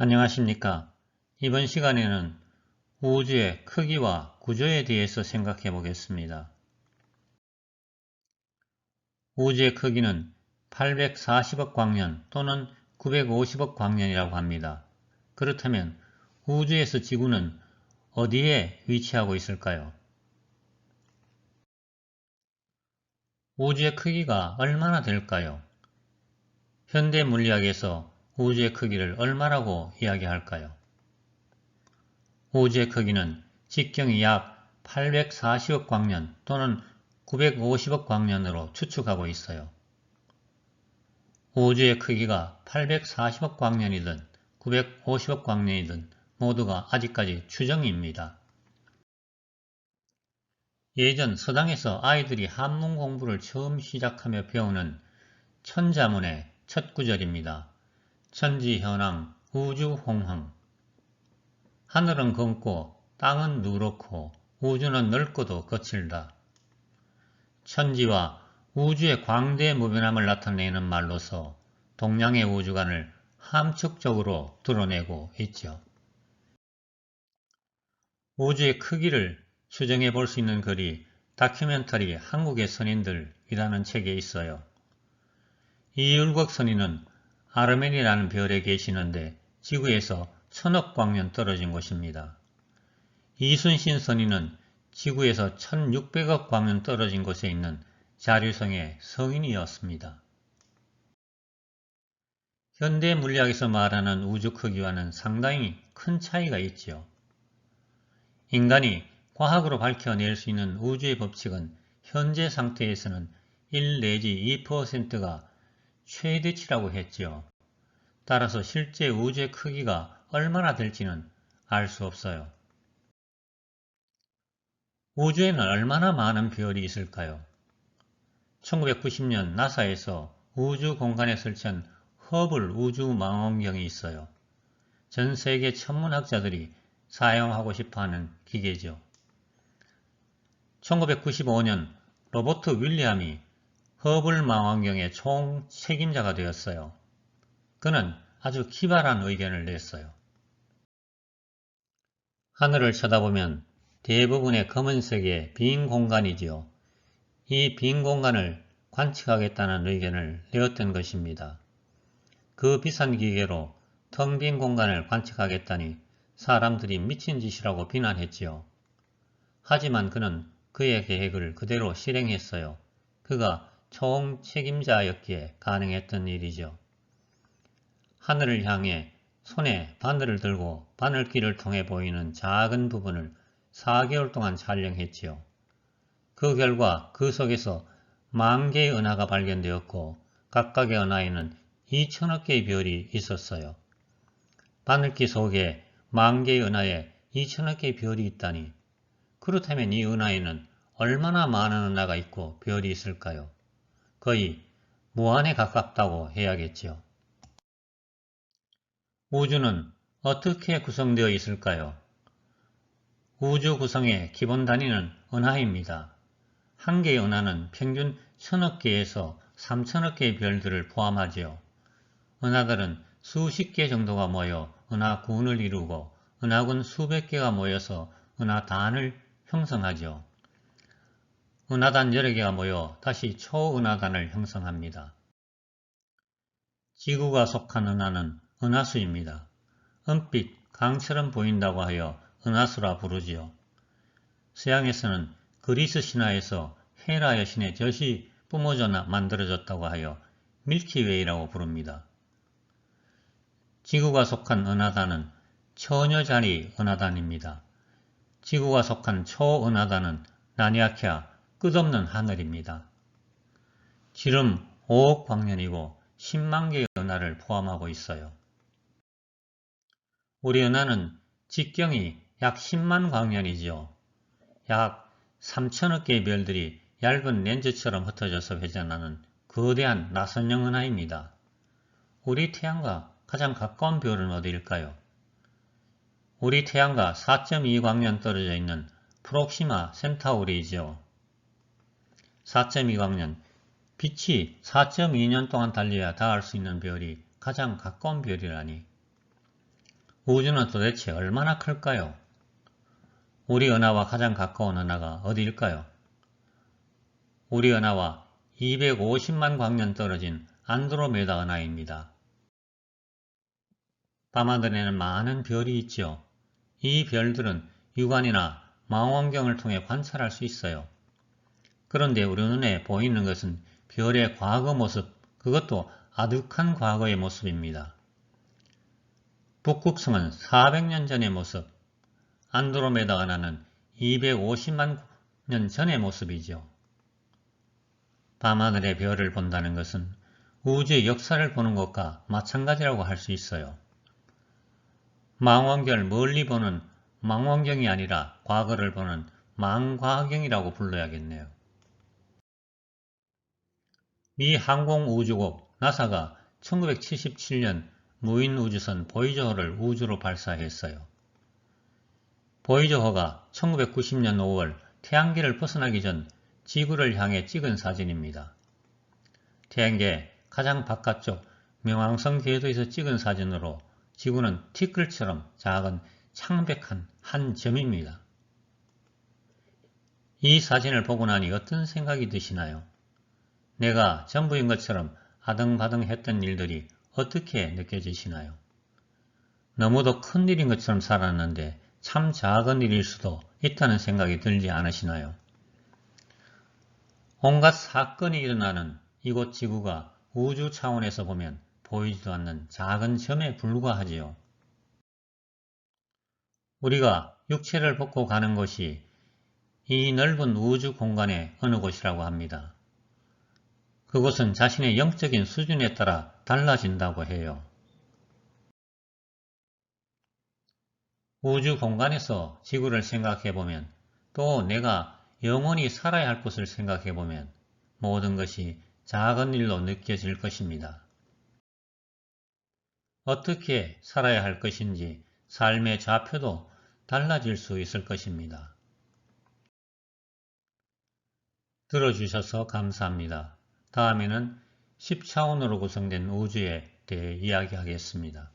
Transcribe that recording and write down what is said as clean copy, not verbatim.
안녕하십니까. 이번 시간에는 우주의 크기와 구조에 대해서 생각해 보겠습니다. 우주의 크기는 840억 광년 또는 950억 광년이라고 합니다. 그렇다면 우주에서 지구는 어디에 위치하고 있을까요? 우주의 크기가 얼마나 될까요? 현대 물리학에서 우주의 크기를 얼마라고 이야기할까요? 우주의 크기는 직경이 약 840억 광년 또는 950억 광년으로 추측하고 있어요. 우주의 크기가 840억 광년이든 950억 광년이든 모두가 아직까지 추정입니다. 예전 서당에서 아이들이 한문 공부를 처음 시작하며 배우는 천자문의 첫 구절입니다. 천지현황 우주홍황. 하늘은 검고 땅은 누렇고 우주는 넓고도 거칠다. 천지와 우주의 광대무변함을 나타내는 말로서 동양의 우주관을 함축적으로 드러내고 있죠. 우주의 크기를 추정해 볼 수 있는 글이 다큐멘터리 한국의 선인들이라는 책에 있어요. 이율곡 선인은 아르멘이라는 별에 계시는데 지구에서 1000억 광년 떨어진 곳입니다. 이순신 선인은 지구에서 1600억 광년 떨어진 곳에 있는 자류성의 성인이었습니다. 현대 물리학에서 말하는 우주 크기와는 상당히 큰 차이가 있지요. 인간이 과학으로 밝혀낼 수 있는 우주의 법칙은 현재 상태에서는 1 내지 2%가 최대치라고 했지요. 따라서 실제 우주의 크기가 얼마나 될지는 알 수 없어요. 우주에는 얼마나 많은 별이 있을까요? 1990년 나사에서 우주 공간에 설치한 허블 우주망원경이 있어요. 전 세계 천문학자들이 사용하고 싶어하는 기계죠. 1995년 로버트 윌리엄이 허블 망원경의 총 책임자가 되었어요. 그는 아주 기발한 의견을 냈어요. 하늘을 쳐다보면 대부분의 검은색의 빈 공간이지요. 이 빈 공간을 관측하겠다는 의견을 내었던 것입니다. 그 비싼 기계로 텅 빈 공간을 관측하겠다니 사람들이 미친 짓이라고 비난했지요. 하지만 그는 그의 계획을 그대로 실행했어요. 그가 총 책임자였기에 가능했던 일이죠. 하늘을 향해 손에 바늘을 들고 바늘귀를 통해 보이는 작은 부분을 4개월 동안 촬영했지요. 그 결과 그 속에서 10,000개의 은하가 발견되었고 각각의 은하에는 2,000억 개의 별이 있었어요. 바늘귀 속에 10,000개의 은하에 2,000억 개의 별이 있다니, 그렇다면 이 은하에는 얼마나 많은 은하가 있고 별이 있을까요? 거의 무한에 가깝다고 해야겠지요. 우주는 어떻게 구성되어 있을까요? 우주 구성의 기본 단위는 은하입니다. 한 개의 은하는 평균 1000억 개에서 3000억 개의 별들을 포함하지요. 은하들은 수십 개 정도가 모여 은하군을 이루고 은하군 수백 개가 모여서 은하단을 형성하죠. 은하단 여러 개가 모여 다시 초은하단을 형성합니다. 지구가 속한 은하는 은하수입니다. 은빛, 강처럼 보인다고 하여 은하수라 부르지요. 서양에서는 그리스 신화에서 헤라 여신의 젖이 뿜어져 만들어졌다고 하여 밀키웨이라고 부릅니다. 지구가 속한 은하단은 처녀자리 은하단입니다. 지구가 속한 초은하단은 라니아키아 끝없는 하늘입니다. 지름 5억 광년이고 10만 개의 은하를 포함하고 있어요. 우리 은하는 직경이 약 10만 광년이지요. 약 3천억 개의 별들이 얇은 렌즈처럼 흩어져서 회전하는 거대한 나선형 은하입니다. 우리 태양과 가장 가까운 별은 어디일까요? 우리 태양과 4.2광년 떨어져 있는 프록시마 센타우리이죠. 4.2광년, 빛이 4.2년 동안 달려야 닿을 수 있는 별이 가장 가까운 별이라니. 우주는 도대체 얼마나 클까요? 우리 은하와 가장 가까운 은하가 어디일까요? 우리 은하와 250만 광년 떨어진 안드로메다 은하입니다. 밤하늘에는 많은 별이 있죠. 이 별들은 육안이나 망원경을 통해 관찰할 수 있어요. 그런데 우리 눈에 보이는 것은 별의 과거 모습, 그것도 아득한 과거의 모습입니다. 북극성은 400년 전의 모습, 안드로메다 은하는 250만 년 전의 모습이죠. 밤하늘의 별을 본다는 것은 우주의 역사를 보는 것과 마찬가지라고 할 수 있어요. 망원경을 멀리 보는 망원경이 아니라 과거를 보는 망과경이라고 불러야겠네요. 미 항공우주국 나사가 1977년 무인우주선 보이저호를 우주로 발사했어요. 보이저호가 1990년 5월 태양계를 벗어나기 전 지구를 향해 찍은 사진입니다. 태양계 가장 바깥쪽 명왕성 궤도에서 찍은 사진으로 지구는 티끌처럼 작은 창백한 한 점입니다. 이 사진을 보고 나니 어떤 생각이 드시나요? 내가 전부인 것처럼 아등바등 했던 일들이 어떻게 느껴지시나요? 너무도 큰 일인 것처럼 살았는데 참 작은 일일 수도 있다는 생각이 들지 않으시나요? 온갖 사건이 일어나는 이곳 지구가 우주 차원에서 보면 보이지도 않는 작은 점에 불과하지요. 우리가 육체를 벗고 가는 곳이 이 넓은 우주 공간의 어느 곳이라고 합니다. 그곳은 자신의 영적인 수준에 따라 달라진다고 해요. 우주 공간에서 지구를 생각해보면 또 내가 영원히 살아야 할 곳을 생각해보면 모든 것이 작은 일로 느껴질 것입니다. 어떻게 살아야 할 것인지 삶의 좌표도 달라질 수 있을 것입니다. 들어주셔서 감사합니다. 다음에는 10차원으로 구성된 우주에 대해 이야기하겠습니다.